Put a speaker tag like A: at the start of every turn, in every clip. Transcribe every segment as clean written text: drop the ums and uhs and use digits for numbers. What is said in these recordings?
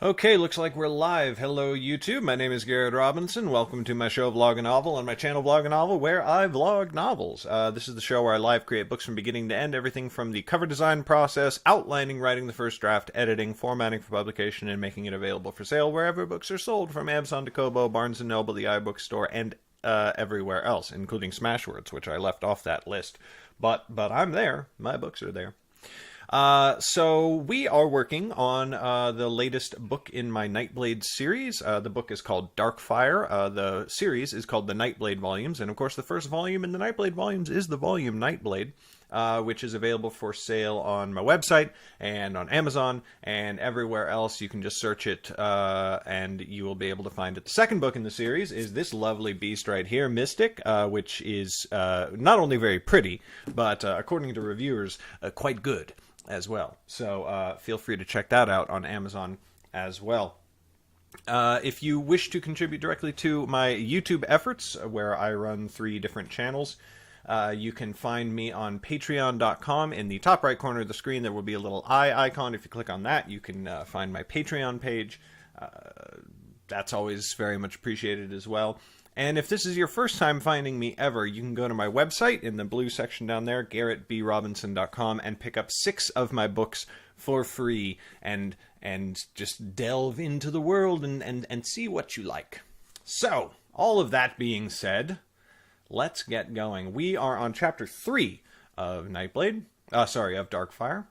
A: Okay, looks like we're live. Hello, YouTube. My name is Garrett Robinson. Welcome to my show, Vloganovel, on my channel, Vloganovel, where I vlog novels. This is the show where I live create books from beginning to end, everything from the cover design process, outlining, writing the first draft, editing, formatting for publication, and making it available for sale wherever books are sold, from Amazon to Kobo, Barnes & Noble, the iBookstore, and everywhere else, including Smashwords, which I left off that list. But I'm there. My books are there. So we are working on the latest book in my Nightblade series. The book is called Darkfire. The series is called the Nightblade Volumes, and of course the first volume in the Nightblade Volumes is the volume Nightblade, which is available for sale on my website and on Amazon and everywhere else. You can just search it and you will be able to find it. The second book in the series is this lovely beast right here, Mystic, which is not only very pretty, but according to reviewers, quite good as well. So feel free to check that out on Amazon as well. If you wish to contribute directly to my YouTube efforts, where I run 3 different channels, you can find me on patreon.com. In the top right corner of the screen, there will be a little eye icon. If you click on that, you can find my Patreon page. That's always very much appreciated as well. And if this is your first time finding me ever, you can go to my website in the blue section down there, garrettbrobinson.com, and pick up 6 of my books for free and just delve into the world and see what you like. So, all of that being said, let's get going. We are on chapter 3 of Nightblade, of Darkfire.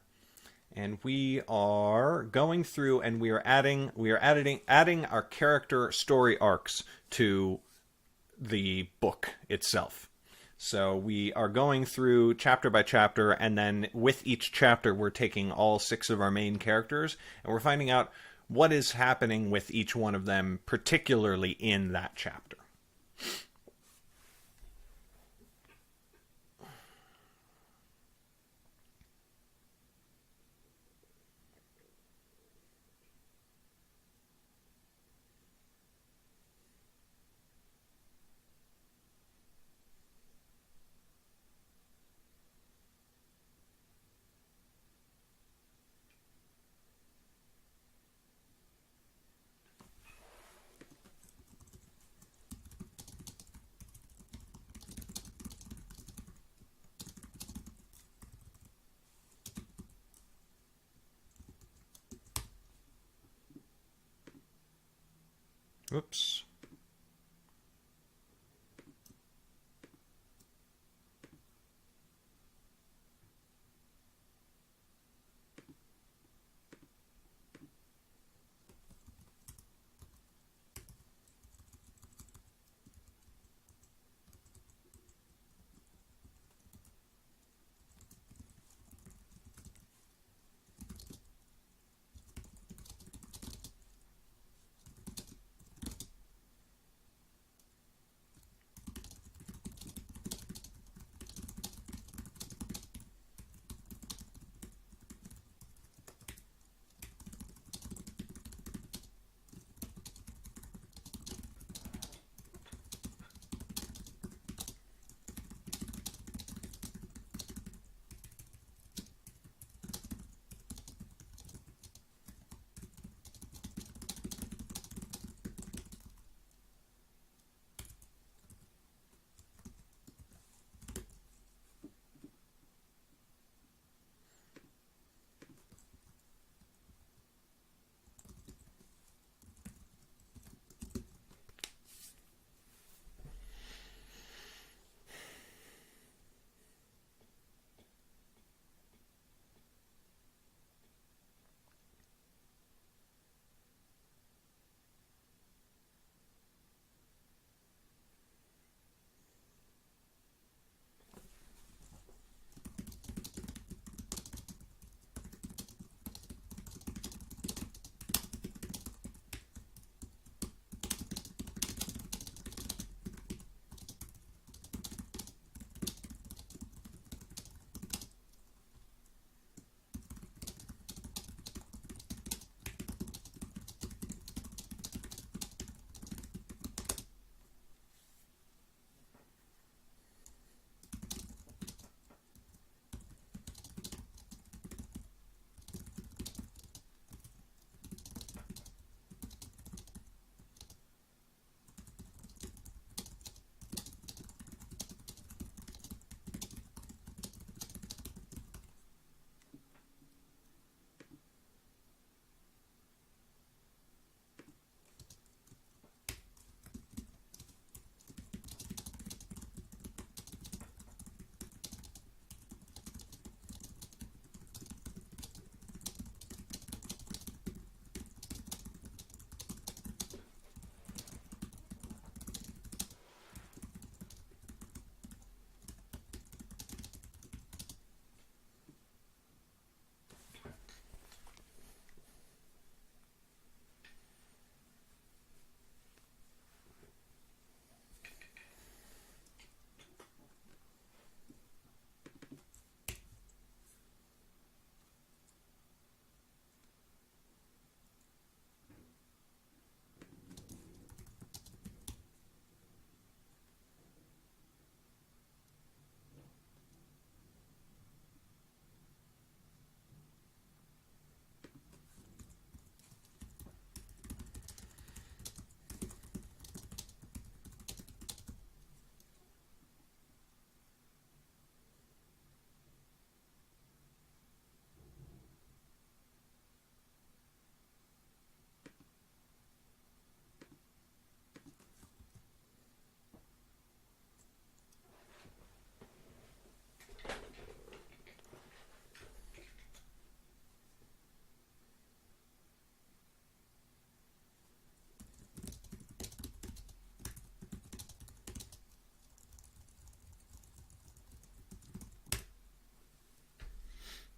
A: And we are going through and we are adding our character story arcs to the book itself. So we are going through chapter by chapter, and then with each chapter we're taking all 6 of our main characters and we're finding out what is happening with each one of them, particularly in that chapter. Oops.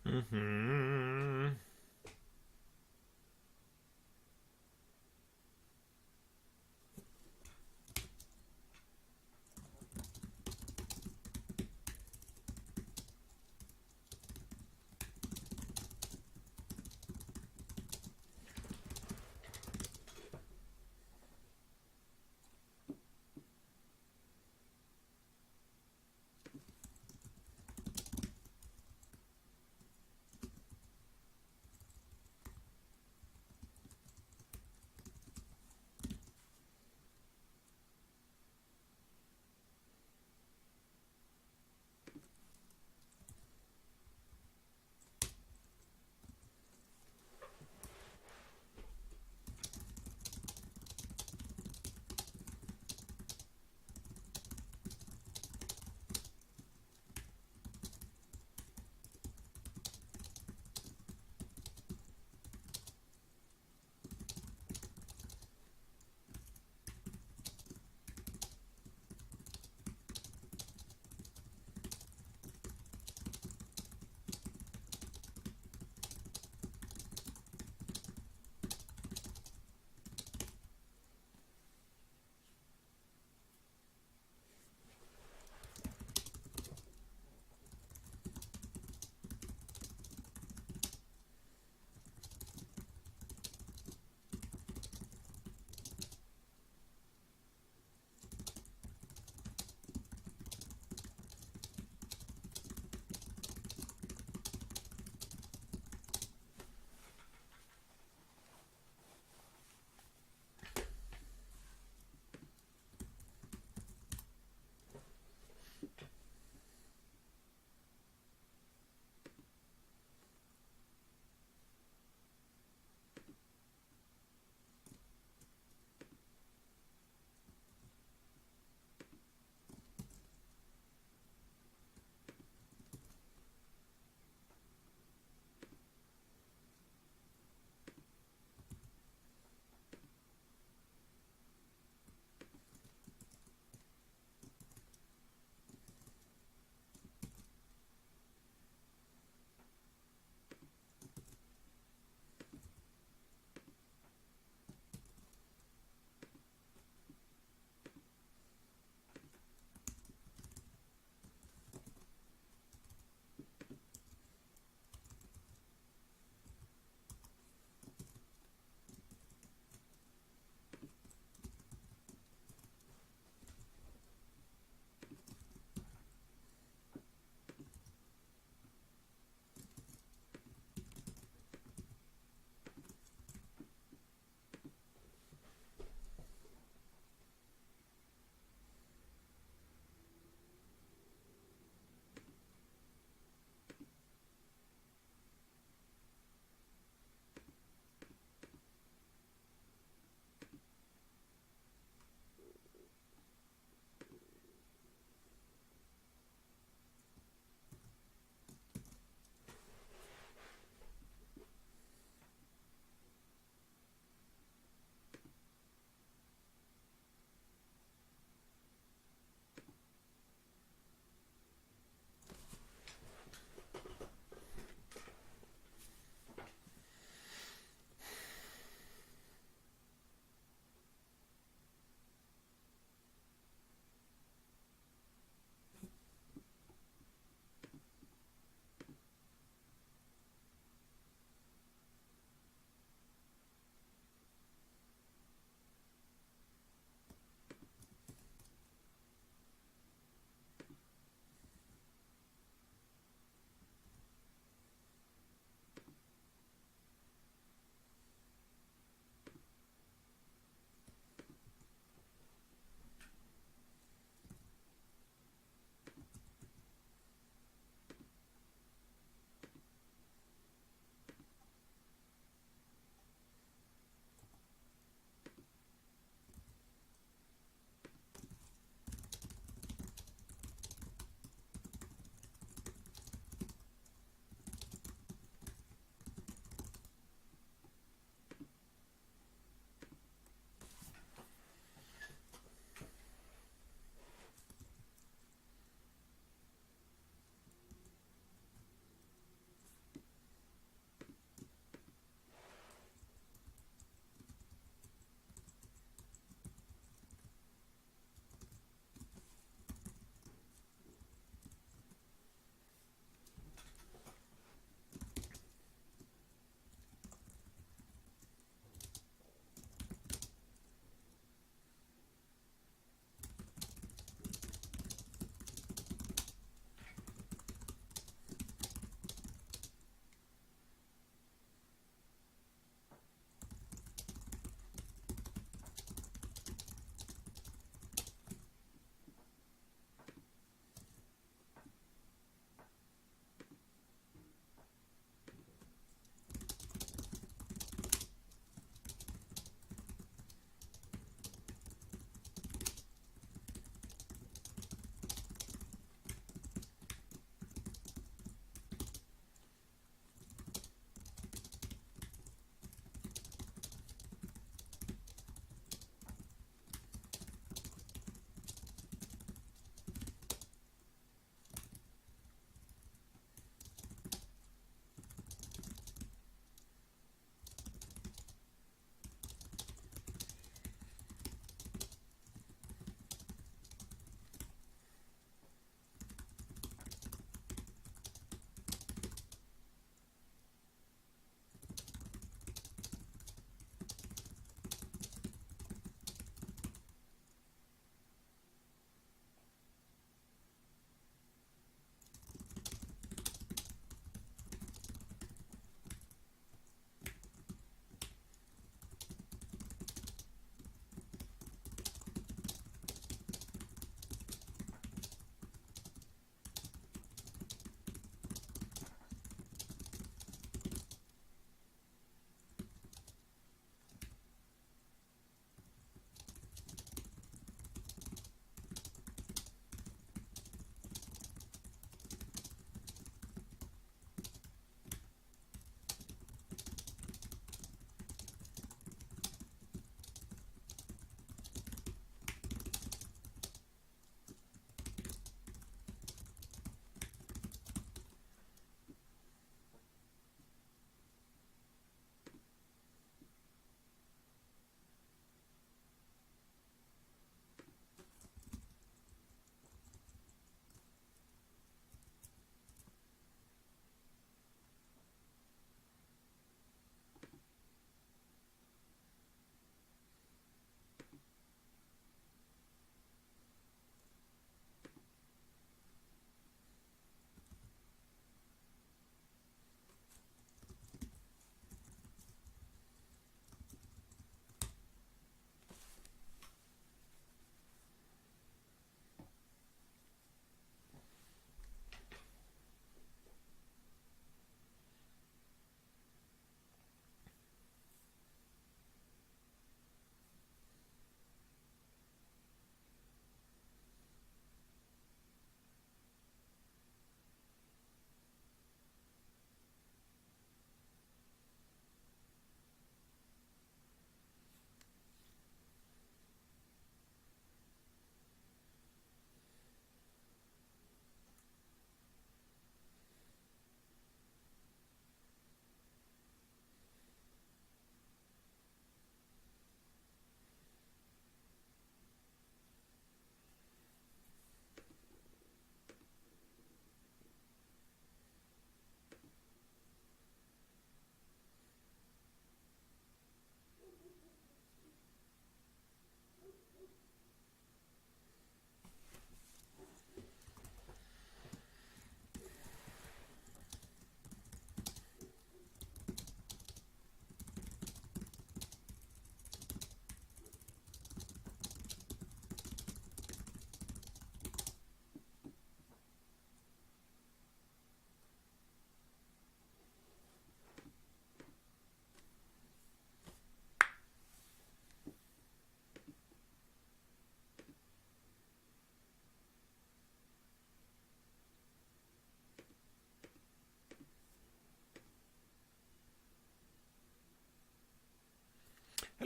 A: Mm-hmm.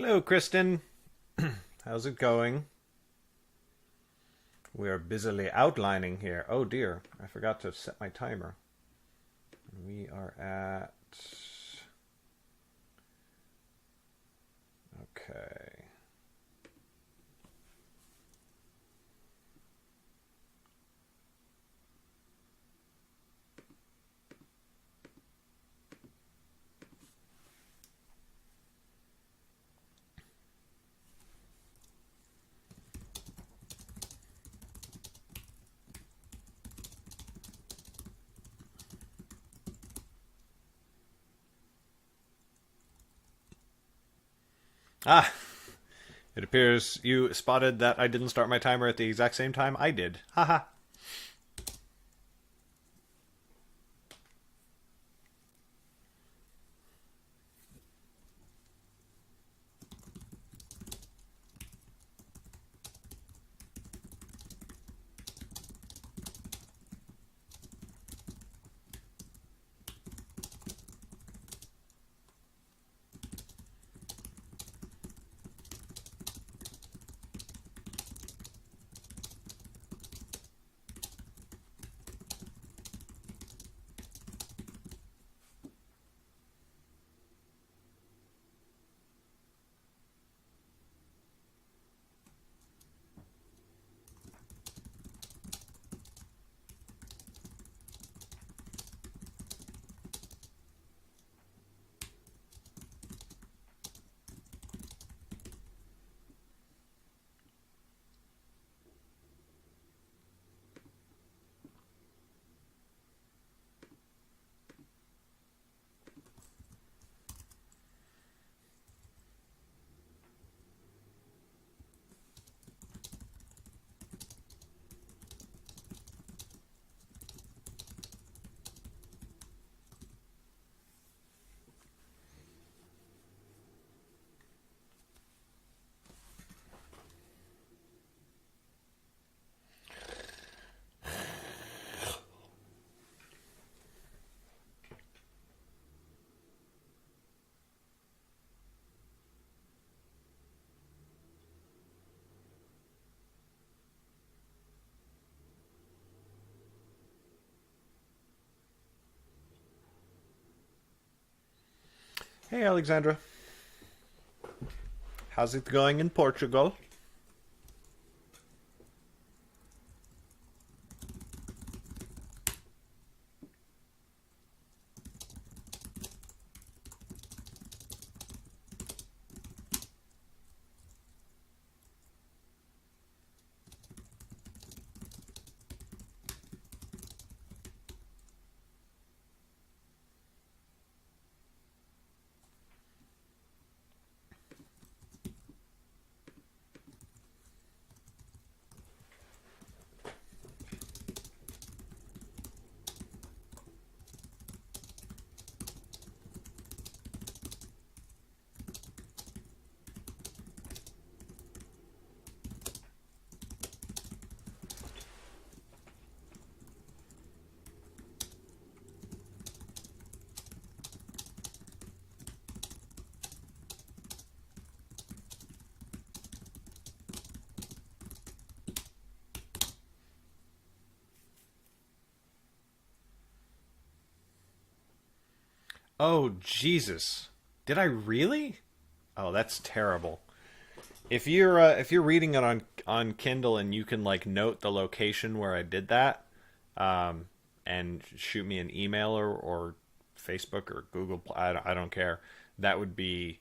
A: Hello, Kristen. How's it going? We are busily outlining here. Oh dear, I forgot to set my timer. We are at... Okay. Ah, it appears you spotted that I didn't start my timer at the exact same time I did. Haha. Hey, Alexandra. How's it going in Portugal? Oh, Jesus. Did I really? Oh, that's terrible. If you're reading it on Kindle and you can like note the location where I did that, and shoot me an email or Facebook or Google, I don't care. That would be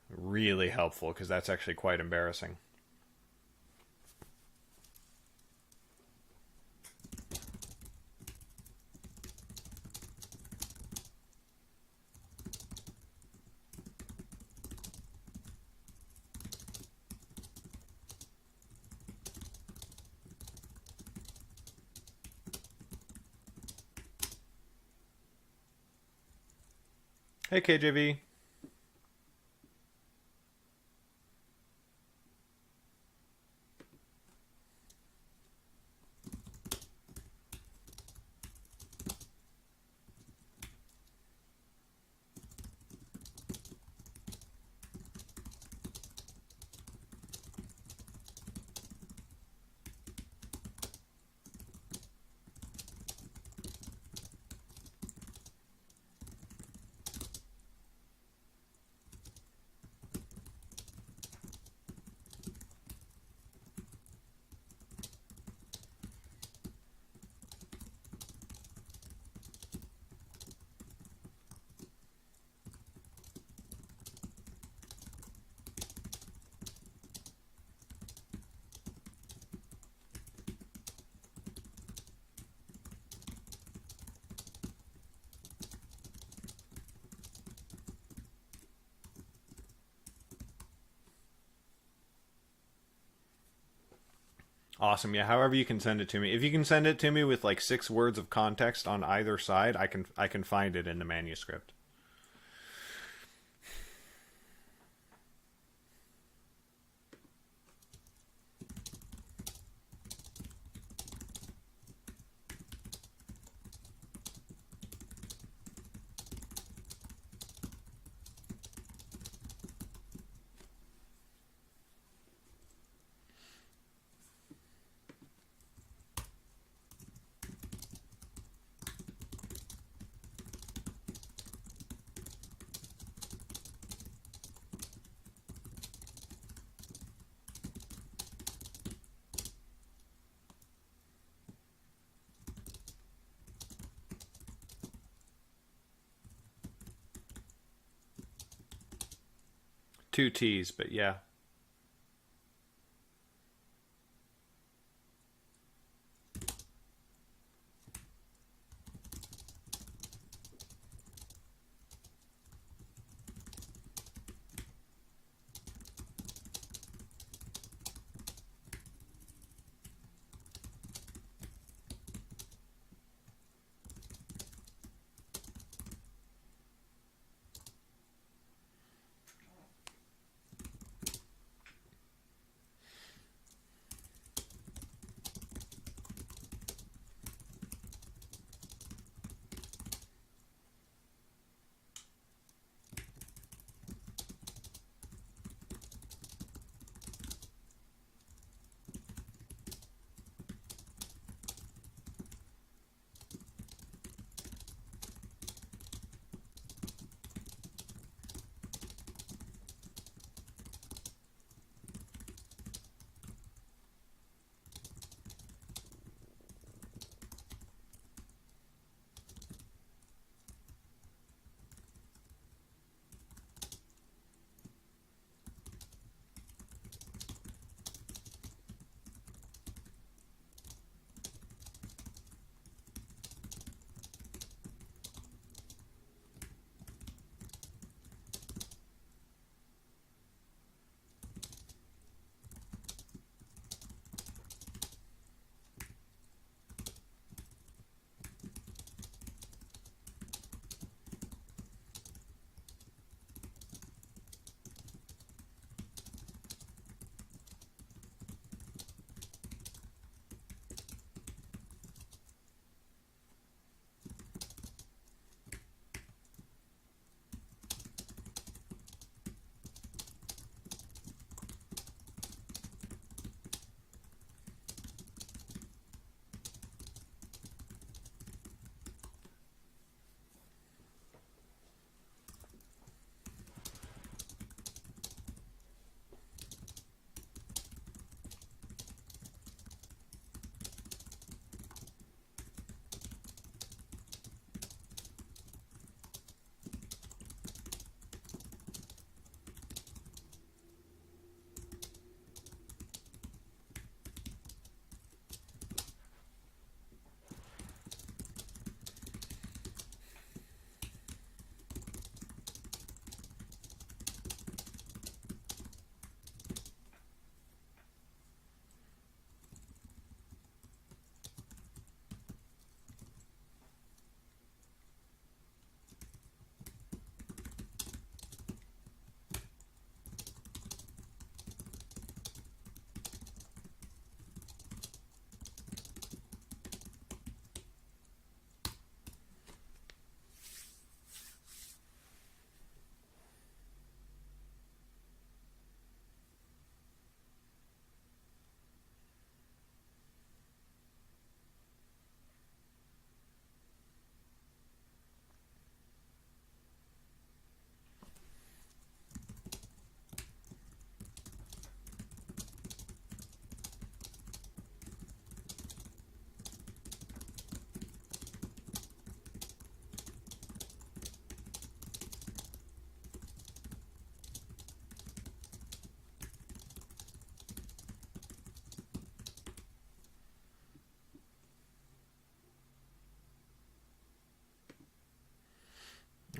A: really helpful because that's actually quite embarrassing. Hey, KJV. Awesome. Yeah, however you can send it to me. If you can send it to me with like 6 words of context on either side, I can find it in the manuscript. Two T's, but yeah.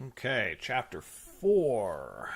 A: Okay, chapter 4.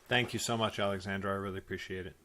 A: Thank you so much, Alexandra. I really appreciate it.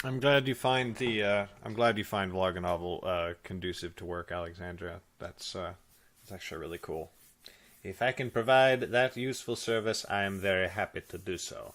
A: I'm glad you find Vloganovel conducive to work, Alexandra. That's actually really cool. If I can provide that useful service, I am very happy to do so.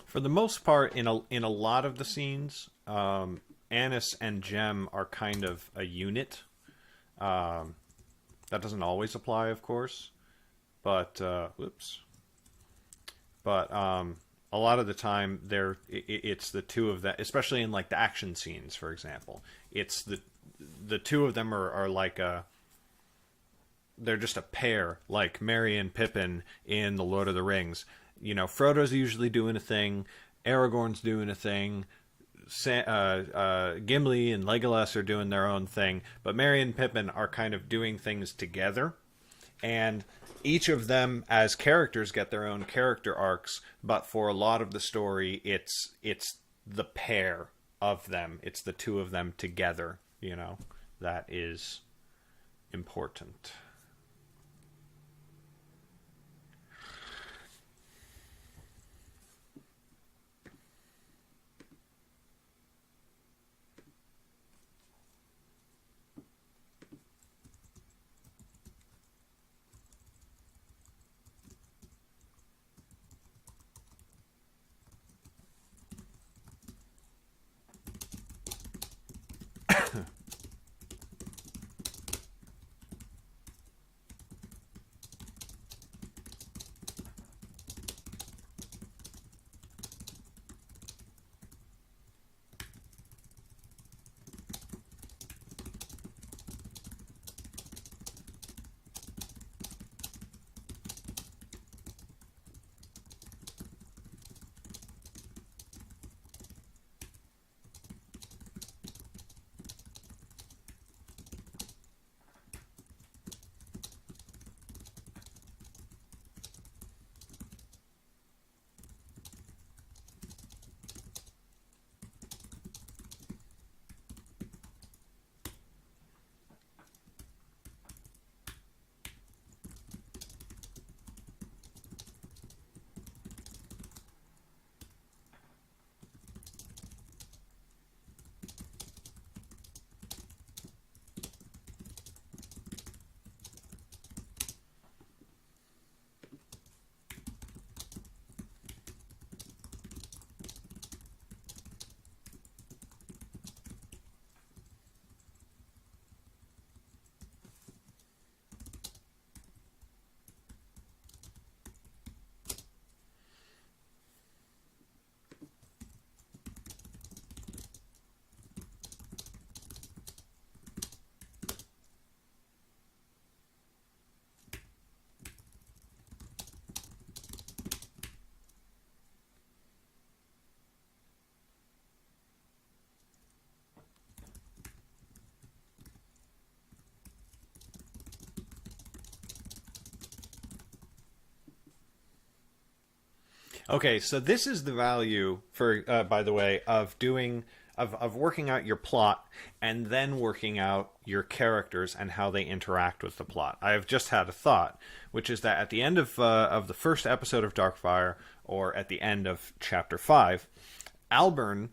A: For the most part, in a lot of the scenes, Anise and Jem are kind of a unit. Um, that doesn't always apply, of course, but whoops. But a lot of the time, it's the two of them, especially in like the action scenes, for example. It's the two of them are like a they're just a pair, like Merry and Pippin in The Lord of the Rings. You know, Frodo's usually doing a thing, Aragorn's doing a thing, Gimli and Legolas are doing their own thing, but Merry and Pippin are kind of doing things together, and each of them as characters get their own character arcs, but for a lot of the story, it's the pair of them, it's the two of them together, you know, that is important. Okay, so this is the value for, by the way, of working out your plot and then working out your characters and how they interact with the plot. I have just had a thought, which is that at the end of the first episode of Darkfire, or at the end of Chapter 5, Albern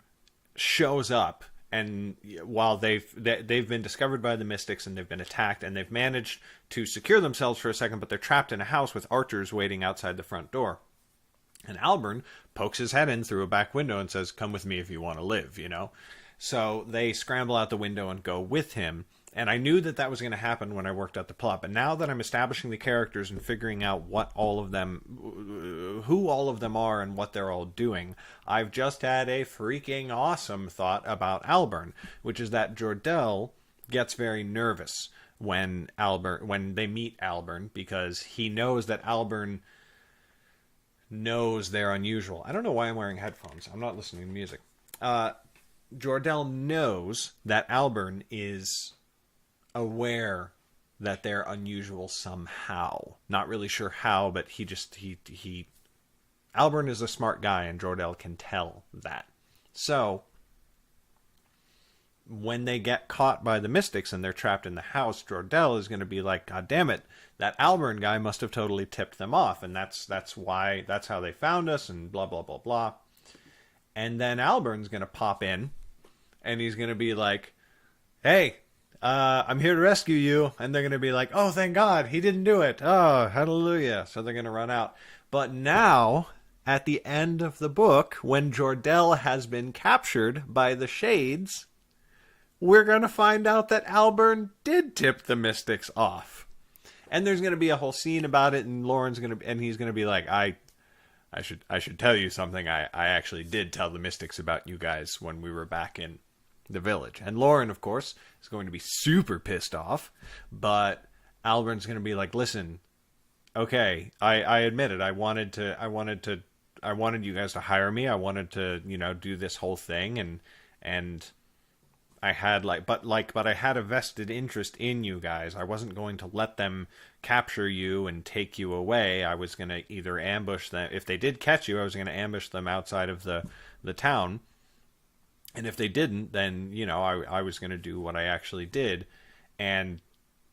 A: shows up, and while they've been discovered by the Mystics and they've been attacked, and they've managed to secure themselves for a second, but they're trapped in a house with archers waiting outside the front door. And Albern pokes his head in through a back window and says, "Come with me if you want to live," you know? So they scramble out the window and go with him. And I knew that that was going to happen when I worked out the plot. But now that I'm establishing the characters and figuring out what all of them, who all of them are and what they're all doing, I've just had a freaking awesome thought about Albern, which is that Jor-Del gets very nervous when they meet Albern, because he knows that Albern knows they're unusual. I don't know why I'm wearing headphones. I'm not listening to music. Jor-Del knows that Albern is aware that they're unusual somehow. Not really sure how, but Albern is a smart guy, and Jor-Del can tell that. So when they get caught by the Mystics and they're trapped in the house, Jor-Del is going to be like, "God damn it, that Albern guy must have totally tipped them off, and that's how they found us," and blah blah blah blah. And then Albern's going to pop in, and he's going to be like, "Hey, I'm here to rescue you." And they're going to be like, "Oh, thank God, he didn't do it. Oh, hallelujah." So they're going to run out. But now, at the end of the book, when Jor-Del has been captured by the Shades, we're going to find out that Albern did tip the Mystics off. And there's going to be a whole scene about it, and he's going to be like, I should tell you something. I actually did tell the Mystics about you guys when we were back in the village. And Lauren, of course, is going to be super pissed off, but Albern's going to be like, "Listen, okay, I admit it. I wanted you guys to hire me. I wanted to, do this whole thing, and I had but I had a vested interest in you guys. I wasn't going to let them capture you and take you away. I was going to either ambush them. If they did catch you, I was going to ambush them outside of the town. And if they didn't, then, I was going to do what I actually did. And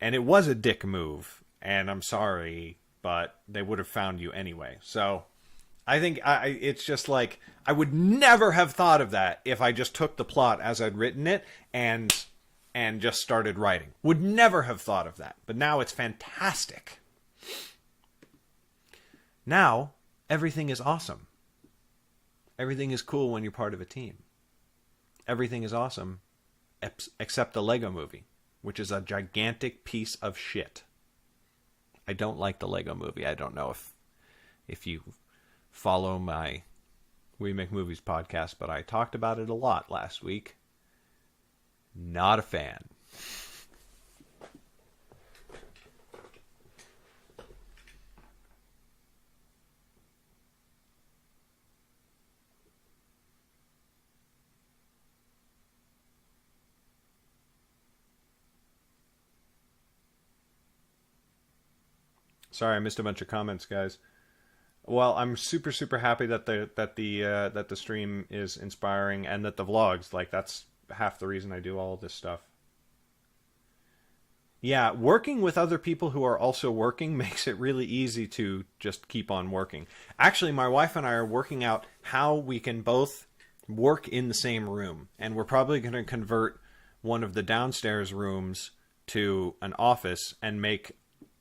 A: it was a dick move. And I'm sorry, but they would have found you anyway." So I think it's just like, I would never have thought of that if I just took the plot as I'd written it and just started writing. Would never have thought of that. But now it's fantastic. Now, everything is awesome. Everything is cool when you're part of a team. Everything is awesome except the Lego Movie, which is a gigantic piece of shit. I don't like the Lego Movie. I don't know if you follow my We Make Movies podcast, but I talked about it a lot last week. Not a fan. Sorry, I missed a bunch of comments, guys. Well, I'm super, super happy that the stream is inspiring, and that the vlogs, that's half the reason I do all of this stuff. Yeah, working with other people who are also working makes it really easy to just keep on working. Actually, my wife and I are working out how we can both work in the same room, and we're probably going to convert one of the downstairs rooms to an office and make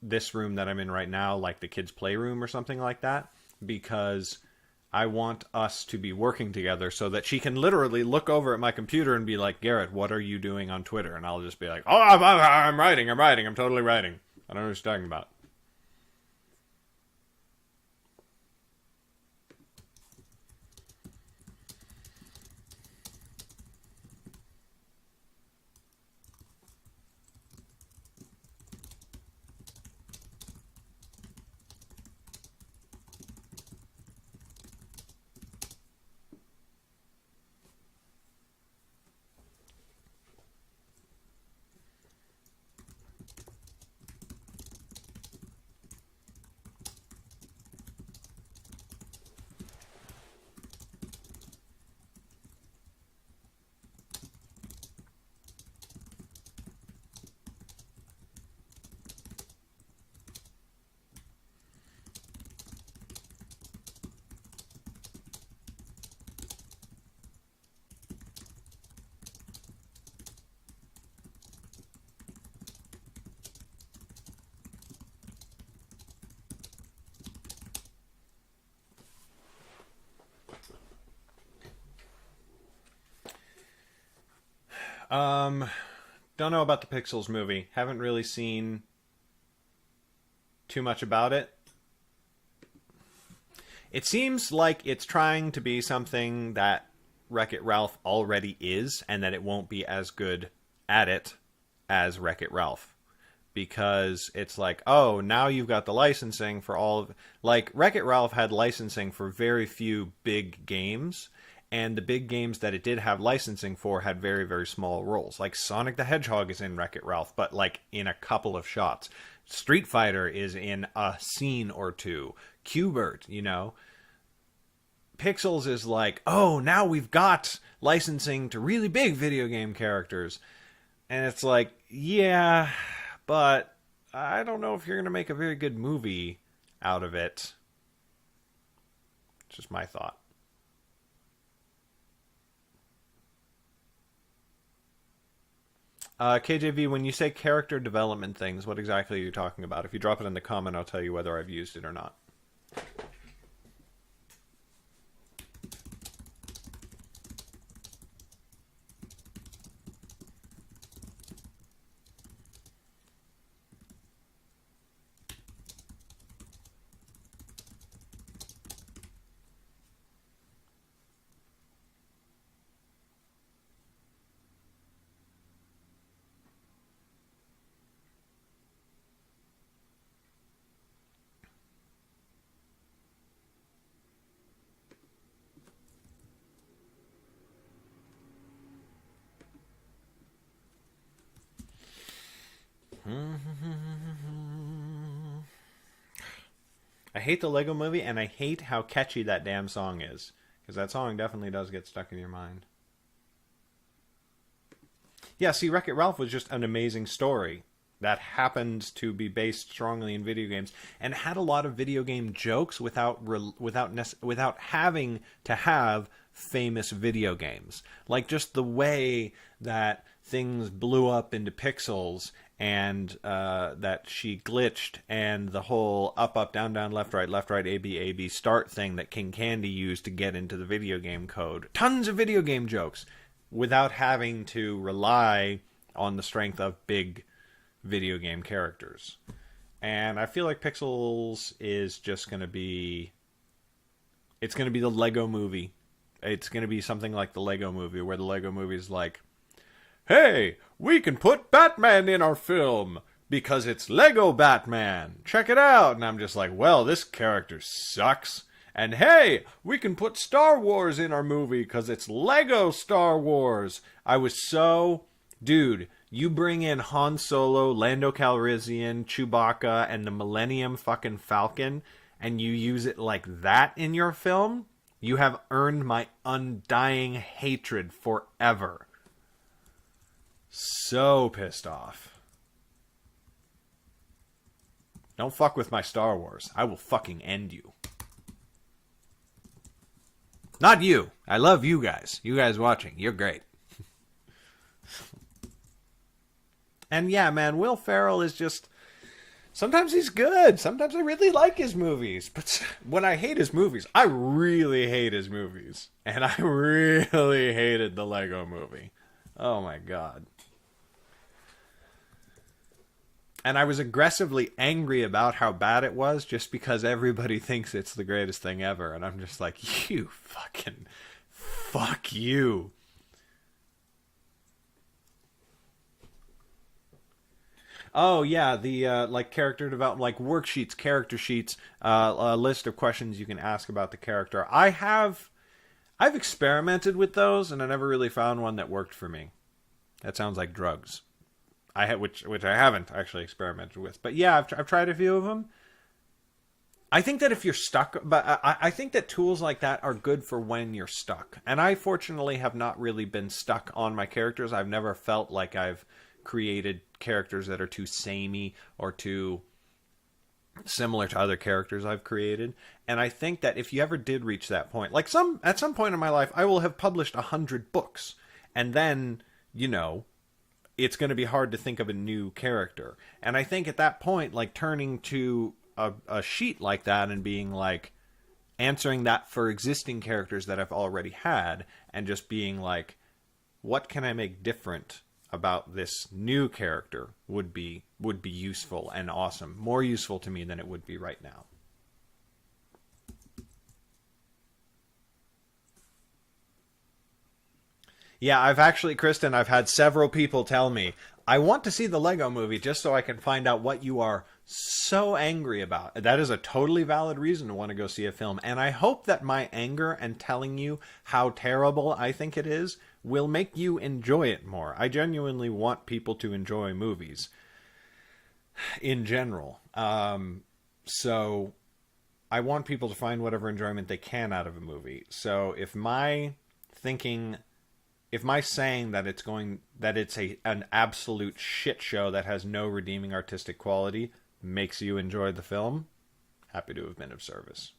A: this room that I'm in right now like the kids' playroom or something like that, because I want us to be working together so that she can literally look over at my computer and be like, "Garrett, what are you doing on Twitter?" And I'll just be like, "Oh, I'm writing, I'm totally writing. I don't know what you're talking about." Don't know about the Pixels movie. Haven't really seen too much about it. It seems like it's trying to be something that Wreck-It Ralph already is, and that it won't be as good at it as Wreck-It Ralph. Because it's like, oh, now you've got the licensing for all of... Like, Wreck-It Ralph had licensing for very few big games, and the big games that it did have licensing for had very, very small roles. Like, Sonic the Hedgehog is in Wreck-It Ralph, but, like, in a couple of shots. Street Fighter is in a scene or two. Q*bert, you know. Pixels is like, oh, now we've got licensing to really big video game characters. And it's like, yeah, but I don't know if you're going to make a very good movie out of it. It's just my thought. KJV, when you say character development things, what exactly are you talking about? If you drop it in the comment, I'll tell you whether I've used it or not. I hate the Lego Movie, and I hate how catchy that damn song is. Because that song definitely does get stuck in your mind. Yeah, see, Wreck-It Ralph was just an amazing story that happened to be based strongly in video games, and had a lot of video game jokes without having to have famous video games. Like, just the way that things blew up into pixels, and that she glitched, and the whole up, up, down, down, left, right, A, B, start thing that King Candy used to get into the video game code. Tons of video game jokes without having to rely on the strength of big video game characters. And I feel like Pixels is just going to be... It's going to be the Lego Movie. It's going to be something like the Lego Movie, where the Lego Movie is like, hey, we can put Batman in our film because it's Lego Batman. Check it out. And I'm just like, well, this character sucks. And hey, we can put Star Wars in our movie because it's Lego Star Wars. I was so... Dude, you bring in Han Solo, Lando Calrissian, Chewbacca, and the Millennium fucking Falcon, and you use it like that in your film, you have earned my undying hatred forever. So pissed off. Don't fuck with my Star Wars. I will fucking end you. Not you. I love you guys. You guys watching. You're great. And yeah, man, Will Ferrell is just... Sometimes he's good. Sometimes I really like his movies. But when I hate his movies, I really hate his movies. And I really hated the Lego Movie. Oh my god. And I was aggressively angry about how bad it was just because everybody thinks it's the greatest thing ever. And I'm just like, you fucking... Fuck you. Oh, yeah, the, like, character development, like, worksheets, character sheets, a list of questions you can ask about the character. I've experimented with those, and I never really found one that worked for me. That sounds like drugs. Which I haven't actually experimented with. But yeah, I've tried a few of them. I think that if you're stuck, but I think that tools like that are good for when you're stuck. And I fortunately have not really been stuck on my characters. I've never felt like I've created characters that are too samey or too similar to other characters I've created. And I think that if you ever did reach that point, like at some point in my life, I will have published 100 books. And then, you know, it's going to be hard to think of a new character. And I think at that point, like, turning to a sheet like that and being like, answering that for existing characters that I've already had, and just being like, what can I make different about this new character would be useful and awesome. More useful to me than it would be right now. Yeah, I've actually, Kristen, I've had several people tell me, I want to see the Lego movie just so I can find out what you are so angry about. That is a totally valid reason to want to go see a film. And I hope that my anger and telling you how terrible I think it is will make you enjoy it more. I genuinely want people to enjoy movies in general. So I want people to find whatever enjoyment they can out of a movie. So if my saying that it's an absolute shit show that has no redeeming artistic quality makes you enjoy the film, happy to have been of service.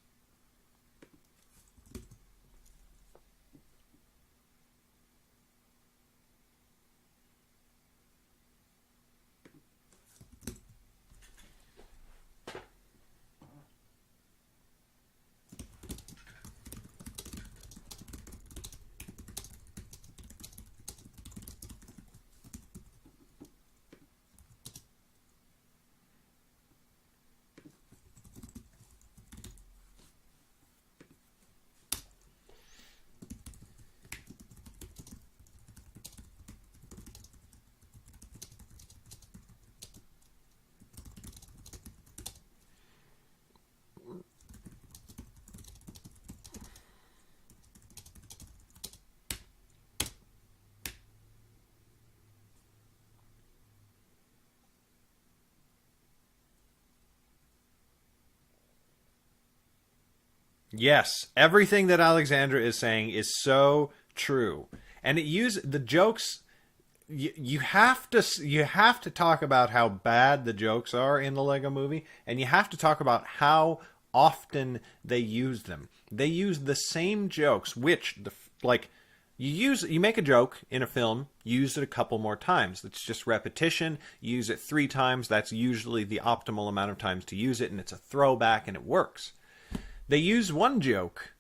A: Yes, everything that Alexandra is saying is so true. And the jokes, you have to talk about how bad the jokes are in the Lego movie, and you have to talk about how often they use them. They use the same jokes, which you make a joke in a film, use it a couple more times. It's just repetition. You use it 3 times. That's usually the optimal amount of times to use it, and it's a throwback, and it works. They use one joke,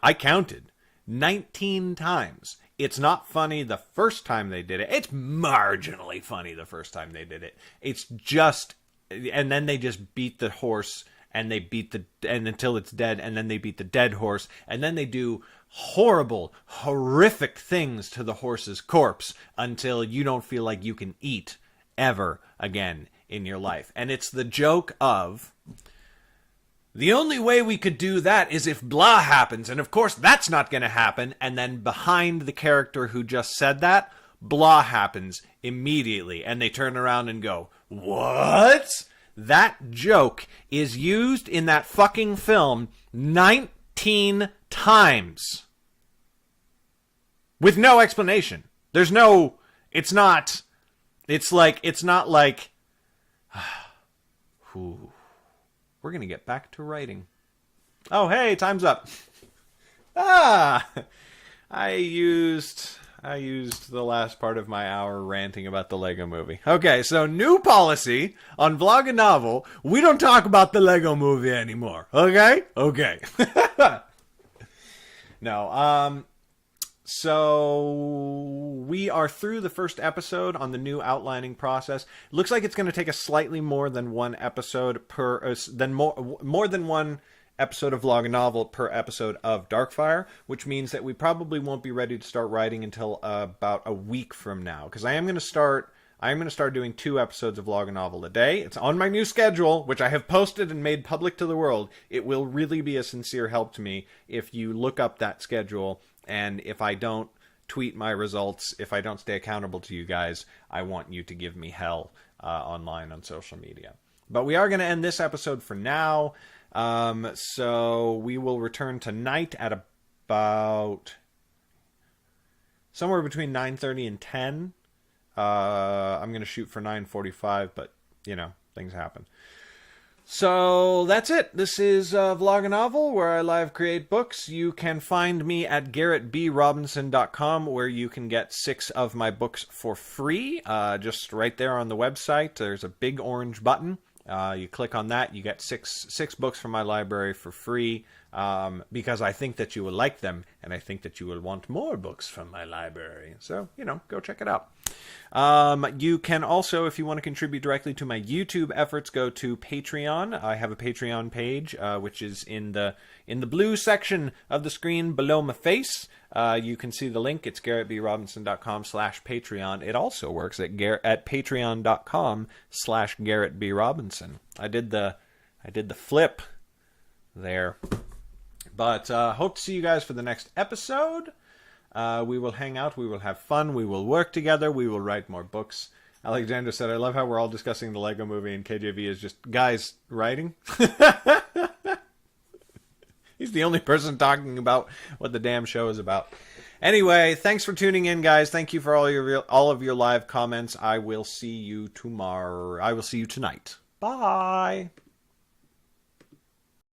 A: I counted, 19 times. It's not funny the first time they did it. It's marginally funny the first time they did it. It's just, and then they just beat the horse, and until it's dead, and then they beat the dead horse, and then they do horrible, horrific things to the horse's corpse until you don't feel like you can eat ever again in your life. And it's the joke of, the only way we could do that is if blah happens, and of course that's not going to happen, and then behind the character who just said that, blah happens immediately, and they turn around and go, what? That joke is used in that fucking film 19 times. With no explanation. It's not like, whew. We're going to get back to writing. Oh, hey, time's up. I used the last part of my hour ranting about the Lego movie. Okay, so new policy on Vloganovel. We don't talk about the Lego movie anymore. Okay? Okay. No, so we are through the first episode on the new outlining process. Looks like it's going to take us slightly more than one episode more than one episode of Vloganovel per episode of Darkfire, which means that we probably won't be ready to start writing until about a week from now, because I am going to start doing 2 episodes of Vloganovel a day. It's on my new schedule, which I have posted and made public to the world. It will really be a sincere help to me if you look up that schedule. And if I don't tweet my results, if I don't stay accountable to you guys, I want you to give me hell online on social media. But we are going to end this episode for now. So we will return tonight at about somewhere between 9:30 and 10. I'm going to shoot for 9:45, but, things happen. So that's it. This is Vloganovel, where I live create books. You can find me at garrettbrobinson.com, where you can get 6 of my books for free. Just right there on the website, there's a big orange button. You click on that, you get six books from my library for free, because I think that you will like them, and I think that you will want more books from my library. So, go check it out. You can also, if you want to contribute directly to my YouTube efforts, go to Patreon. I have a Patreon page, which is in the blue section of the screen below my face. You can see the link. It's garrettbrobinson.com/Patreon. It also works at patreon.com/GarrettBRobinson. I did the flip there. But hope to see you guys for the next episode. We will hang out, we will have fun, we will work together, we will write more books. Alexander said, I love how we're all discussing the Lego movie and KJV is just guys writing. He's the only person talking about what the damn show is about. Anyway, thanks for tuning in, guys. Thank you for all of your live comments. I will see you tomorrow. I will see you tonight. Bye.